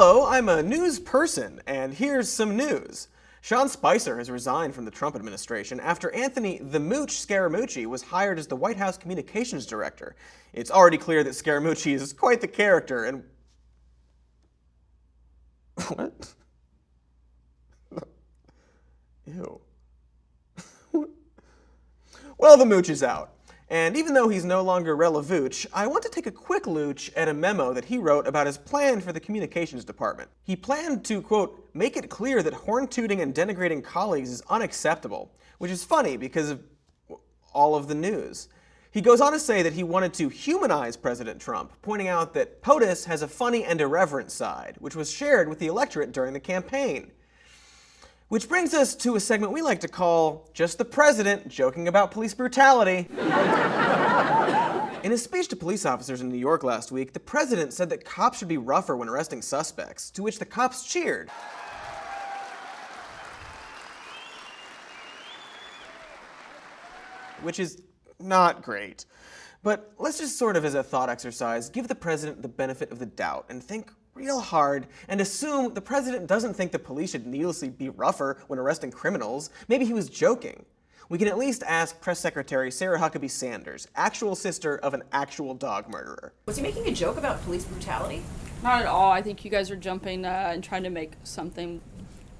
Hello, I'm a news person, and here's some news. Sean Spicer has resigned from the Trump administration after Anthony "the Mooch" Scaramucci was hired as the White House communications director. It's already clear that Scaramucci is quite the character, and... What? Ew. Well, the Mooch is out. And even though he's no longer relevooch, I want to take a quick looch at a memo that he wrote about his plan for the communications department. He planned to, quote, make it clear that horn-tooting and denigrating colleagues is unacceptable, which is funny because of all of the news. He goes on to say that he wanted to humanize President Trump, pointing out that POTUS has a funny and irreverent side, which was shared with the electorate during the campaign. Which brings us to a segment we like to call Just the President Joking About Police Brutality. In his speech to police officers in New York last week, the president said that cops should be rougher when arresting suspects, to which the cops cheered. Which is not great. But let's just sort of, as a thought exercise, give the president the benefit of the doubt and think real hard and assume the president doesn't think the police should needlessly be rougher when arresting criminals. Maybe he was joking. We can at least ask Press Secretary Sarah Huckabee Sanders, actual sister of an actual dog murderer. Was he making a joke about police brutality? Not at all. I think you guys are jumping and trying to make something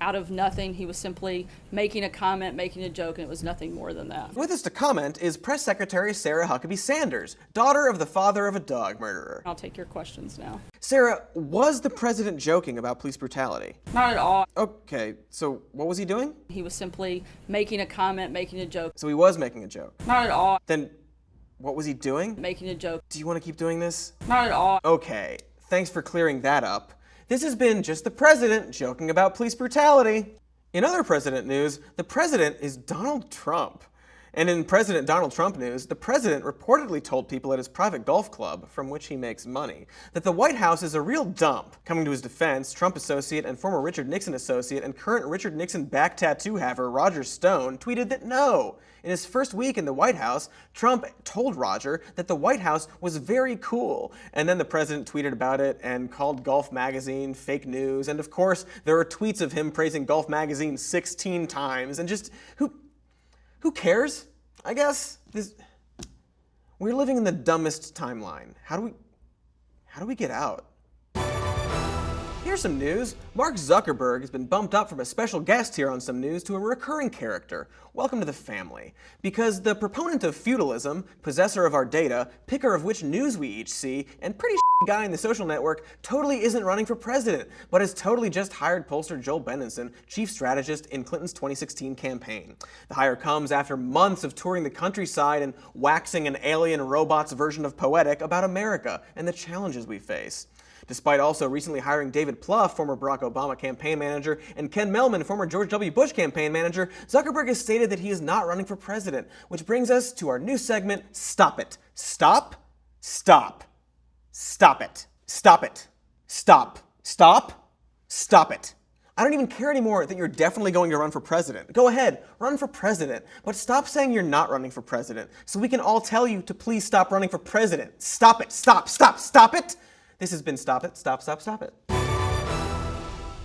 out of nothing. He was simply making a comment, making a joke, and it was nothing more than that. With us to comment is Press Secretary Sarah Huckabee Sanders, daughter of the father of a dog murderer. I'll take your questions now. Sarah, was the president joking about police brutality? Not at all. Okay, so what was he doing? He was simply making a comment, making a joke. So he was making a joke? Not at all. Then what was he doing? Making a joke. Do you want to keep doing this? Not at all. Okay, thanks for clearing that up. This has been Just the President Joking About Police Brutality. In other president news, the president is Donald Trump. And in President Donald Trump news, the president reportedly told people at his private golf club, from which he makes money, that the White House is a real dump. Coming to his defense, Trump associate and former Richard Nixon associate and current Richard Nixon back tattoo haver Roger Stone tweeted that no. In his first week in the White House, Trump told Roger that the White House was very cool. And then the president tweeted about it and called Golf Magazine fake news. And of course, there are tweets of him praising Golf Magazine 16 times. And just, who cares? I guess we're living in the dumbest timeline. How do we get out? Here's some news. Mark Zuckerberg has been bumped up from a special guest here on Some News to a recurring character. Welcome to the family. Because the proponent of feudalism, possessor of our data, picker of which news we each see, and pretty guy in the social network totally isn't running for president, but has totally just hired pollster Joel Benenson, chief strategist in Clinton's 2016 campaign. The hire comes after months of touring the countryside and waxing an alien robot's version of poetic about America and the challenges we face. Despite also recently hiring David Plouffe, former Barack Obama campaign manager, and Ken Mehlman, former George W. Bush campaign manager, Zuckerberg has stated that he is not running for president, which brings us to our new segment, Stop It. Stop? Stop. Stop it. Stop it. Stop. Stop. Stop it. I don't even care anymore that you're definitely going to run for president. Go ahead, run for president, but stop saying you're not running for president so we can all tell you to please stop running for president. Stop it. Stop. Stop. Stop it. This has been Stop It, Stop, Stop, Stop It.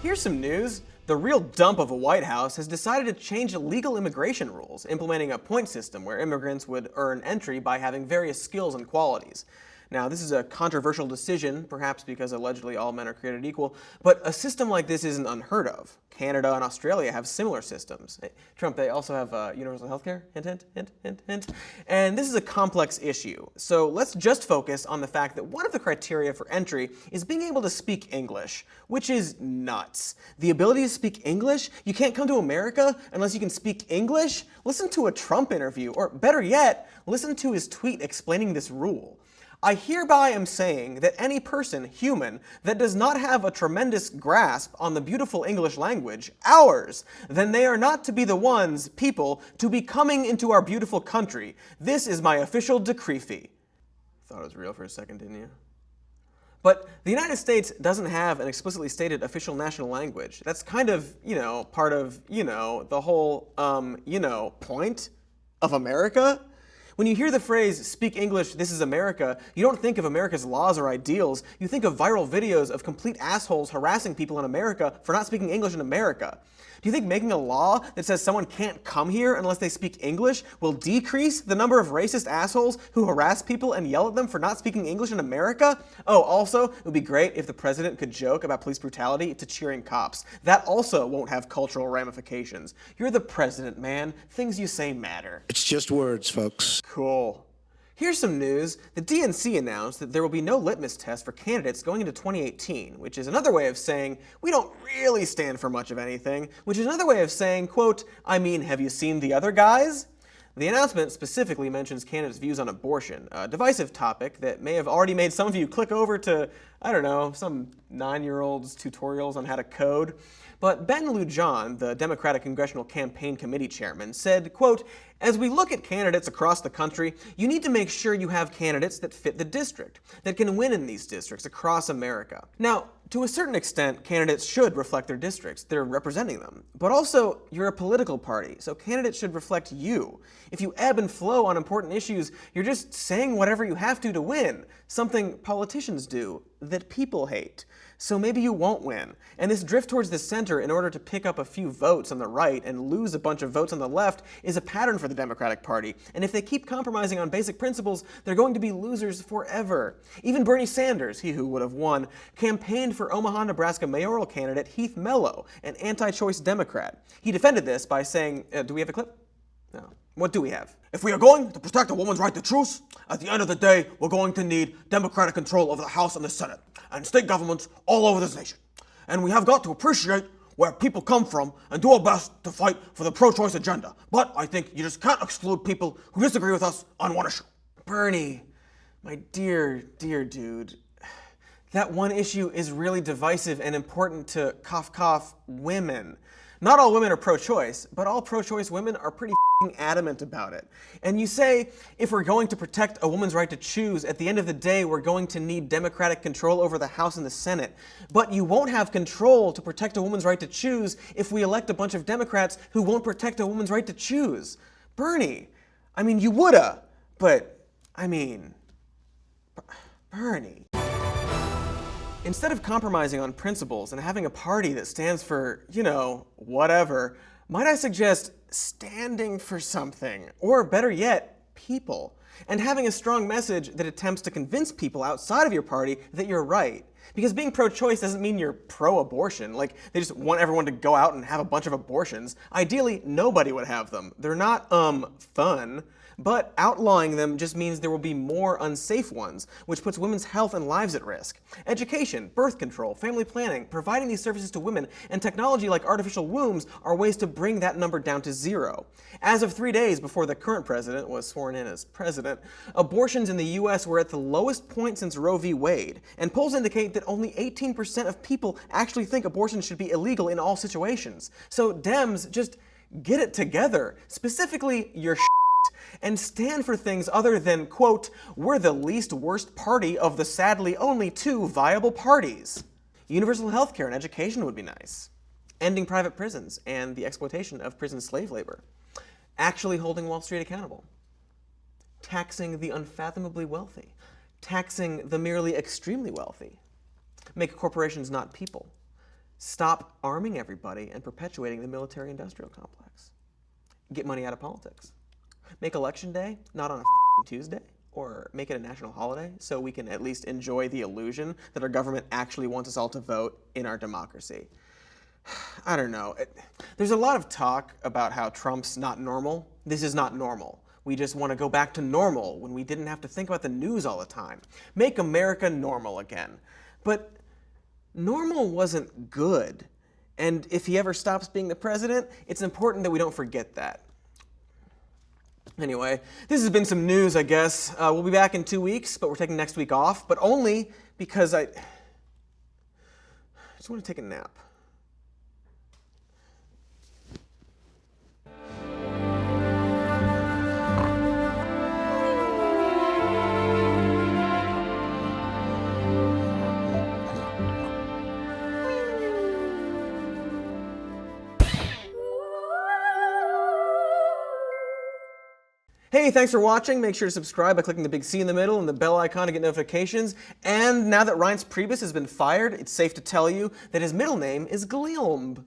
Here's some news. The real dump of a White House has decided to change legal immigration rules, implementing a point system where immigrants would earn entry by having various skills and qualities. Now, this is a controversial decision, perhaps because allegedly all men are created equal, but a system like this isn't unheard of. Canada and Australia have similar systems. Trump, they also have universal health care, hint, hint, hint, hint, hint. And this is a complex issue. So let's just focus on the fact that one of the criteria for entry is being able to speak English, which is nuts. The ability to speak English? You can't come to America unless you can speak English? Listen to a Trump interview, or better yet, listen to his tweet explaining this rule. I hereby am saying that any person, human, that does not have a tremendous grasp on the beautiful English language, ours, then they are not to be the ones, people, to be coming into our beautiful country. This is my official decree fee. Thought it was real for a second, didn't you? But the United States doesn't have an explicitly stated official national language. That's kind of, part of, the whole, point of America. When you hear the phrase, speak English, this is America, you don't think of America's laws or ideals, you think of viral videos of complete assholes harassing people in America for not speaking English in America. Do you think making a law that says someone can't come here unless they speak English will decrease the number of racist assholes who harass people and yell at them for not speaking English in America? Oh, also, it would be great if the president could joke about police brutality to cheering cops. That also won't have cultural ramifications. You're the president, man. Things you say matter. It's just words, folks. Cool. Here's some news. The DNC announced that there will be no litmus test for candidates going into 2018, which is another way of saying we don't really stand for much of anything, which is another way of saying, quote, I mean, have you seen the other guys? The announcement specifically mentions candidates' views on abortion, a divisive topic that may have already made some of you click over to, I don't know, some 9-year-old's tutorials on how to code. But Ben Lujan, the Democratic Congressional Campaign Committee chairman, said, quote, as we look at candidates across the country, you need to make sure you have candidates that fit the district, that can win in these districts across America. Now, to a certain extent, candidates should reflect their districts. They're representing them. But also, you're a political party, so candidates should reflect you. If you ebb and flow on important issues, you're just saying whatever you have to win, something politicians do that people hate. So maybe you won't win. And this drift towards the center in order to pick up a few votes on the right and lose a bunch of votes on the left is a pattern for the Democratic Party. And if they keep compromising on basic principles, they're going to be losers forever. Even Bernie Sanders, he who would have won, campaigned for Omaha, Nebraska mayoral candidate Heath Mello, an anti-choice Democrat. He defended this by saying, do we have a clip? No. What do we have? If we are going to protect a woman's right to choose, at the end of the day, we're going to need democratic control over the House and the Senate, and state governments all over this nation. And we have got to appreciate where people come from and do our best to fight for the pro-choice agenda. But I think you just can't exclude people who disagree with us on one issue. Bernie, my dear, dear dude, that one issue is really divisive and important to cough cough women. Not all women are pro-choice, but all pro-choice women are pretty adamant about it. And you say, if we're going to protect a woman's right to choose, at the end of the day, we're going to need democratic control over the House and the Senate. But you won't have control to protect a woman's right to choose if we elect a bunch of Democrats who won't protect a woman's right to choose. Bernie, I mean, you woulda, but, I mean, Bernie. Instead of compromising on principles and having a party that stands for, you know, whatever, might I suggest standing for something, or better yet, people, and having a strong message that attempts to convince people outside of your party that you're right. Because being pro-choice doesn't mean you're pro-abortion, like they just want everyone to go out and have a bunch of abortions. Ideally, nobody would have them. They're not, fun. But outlawing them just means there will be more unsafe ones, which puts women's health and lives at risk. Education, birth control, family planning, providing these services to women, and technology like artificial wombs are ways to bring that number down to 0. As of 3 days before the current president was sworn in as president, abortions in the U.S. were at the lowest point since Roe v. Wade, and polls indicate that only 18% of people actually think abortion should be illegal in all situations. So Dems, just get it together. Specifically, your and stand for things other than, quote, we're the least worst party of the sadly only 2 viable parties. Universal health care and education would be nice. Ending private prisons and the exploitation of prison slave labor. Actually holding Wall Street accountable. Taxing the unfathomably wealthy. Taxing the merely extremely wealthy. Make corporations not people. Stop arming everybody and perpetuating the military-industrial complex. Get money out of politics. Make election day not on a Tuesday, or make it a national holiday so we can at least enjoy the illusion that our government actually wants us all to vote in our democracy. I don't know. There's a lot of talk about how Trump's not normal. This is not normal. We just want to go back to normal when we didn't have to think about the news all the time. Make America normal again. But normal wasn't good. And if he ever stops being the president, it's important that we don't forget that. Anyway, this has been some news, I guess. We'll be back in 2 weeks, but we're taking next week off, but only because I just want to take a nap. Hey, thanks for watching. Make sure to subscribe by clicking the big C in the middle and the bell icon to get notifications. And now that Reince Priebus has been fired, it's safe to tell you that his middle name is Guillaume.